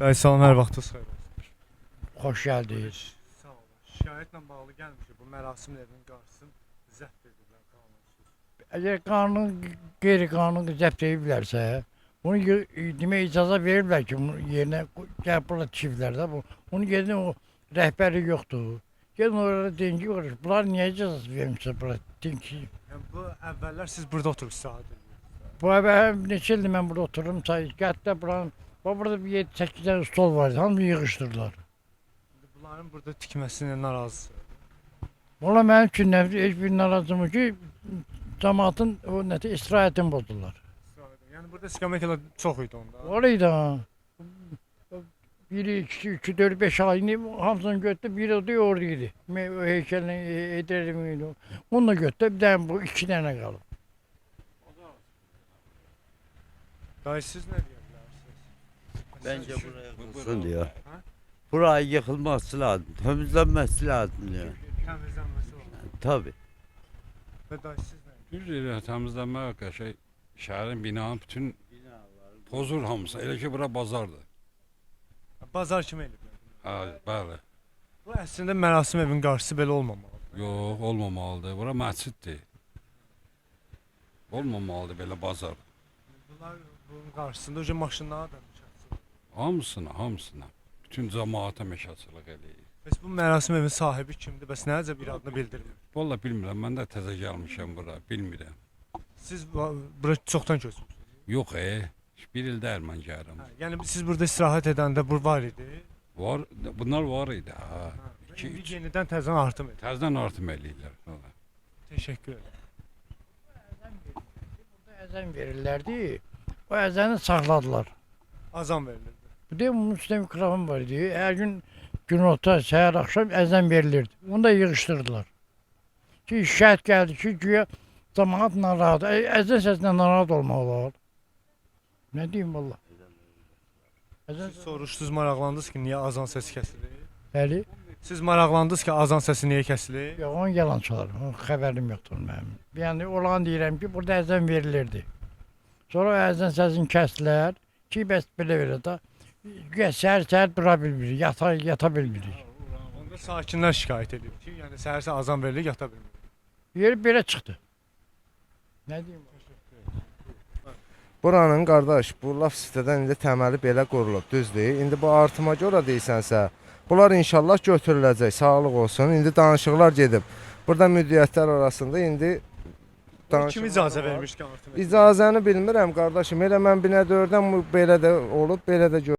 Dayı salam, hər vaxtınız xeyir olsun. Xoş gəldiniz. Sağ olun. Şikayətlə bağlı gəlmişik. Bu mərasim evinin qarşısını zəbt ediblər qanunsuz. Əgər qanun qeyri-qanuni zəbt ediblərsə, bunu demək icazə verirlər ki, bunu yerinə gəlib burada tikiblər də bu. Bunu gedin o rəhbəri yoxdur. Gedin orada deyin ki, bunlar niyə icazə vermişsə burada deyin ki. Yəni bu əvvəllər siz burada oturub istirahət edirsiniz. Bu əvvəl neçə ildir mən burada otururum, gəldi buranın. Burada bir 7-8 dənə stol var, hamı yığışdırdılar. İndi bunların burada tikməsinə narazısınız. Valla mənim üçün heç bir narazım ki, cəmaatın o nəti istirahətini pozdular. Yəni burada istiqamətlər çox idi onda. Oraydı ha. 1, 2, 3, 4, 5 ayını hamısını götürdü, biri de oradaydı. O heykelini ederim. Onu da götürdü, bir tane bu 2 tane kaldı. Dayı siz nə deyə bilərsiniz? Bence Siz- buraya yıkılsın diyor. Ha? Burayı yıkılması lazım, temizlenmesi lazım diyor. Təmizlənməsi lazım. Tabii. Və dayı siz nə? Düz deyirlər, təmizlənmək qəşəng şəhərin binanın bütün pozur hamısı. Elə ki bura bazardır. Bazar kimi eləyiblər. Hə, bəli. Bu əslində mərasim evinin qarşısı belə olmamalı. Yox, olmamalıdır. Bura məsciddir. Olmamalıdır belə bazar. Bunlar bunun qarşısında önce maşınlara da müşəxs. Hamısına. Bütün cəmaata məşəçilik eləyir. Bəs bu mərasim evinin sahibi kimdir? Bəs necə bir adını bildirmir? Vallahi bilmirəm, mən də təzə gəlmişəm bura, bilmirəm. Siz bura çoxdan köçmüsünüz. Yox, bir ildə mən gəlirəm. Yəni siz burada istirahət edəndə bu var idi. Var, bunlar var idi. Ha. İki, İndi üç. yenidən təzədən artım edir. Təzədən artım eləyirlər. Vallahi. Teşekkür ederim. Burada əzən verirlərdi, o əzəni saxladılar. Azam verilirdi. Bir de bunun üstüne mikrofon var diyor. Her gün günorta, seher akşam ezan verilirdi. Onu da yığıştırdılar. Ki şikayet geldi ki güya cemaat narahat. Ezan sesinden narahat olmalılar. Ne diyeyim valla. Ezan Siz soruşdunuz, maraqlandınız ki, niyə azan səsi kəsilir? Bəli. Siz maraqlandınız ki, azan səsi niyə kəsilir? Yok onun yalan çalar. Onun xəbərim yoxdur mənim. Yani olan deyirəm ki burada ezan verilirdi. Sonra o ezan sesini kəsdilər. Ki bəs belə belə də. Güya səhər dura bilmirik, yata bilmirik. Onda sakinlər şikayət edir ki, yəni səhər azan verilir, yata bilmir. Yer belə çıxdı. Ne diyeyim? Buranın qardaş, bu laf sitədən indi təməli belə qurulub, düzdür? İndi bu artıma görə deyirsənsə, bunlar inşallah götürüləcək, sağlıq olsun. İndi danışıqlar gedib. Burada müdiriyyətlər arasında indi Kim icazə vermiş ki, artım edir? İcazəni bilmirəm qardaşım. Elə mən binə 4-dən belə də olub, belə də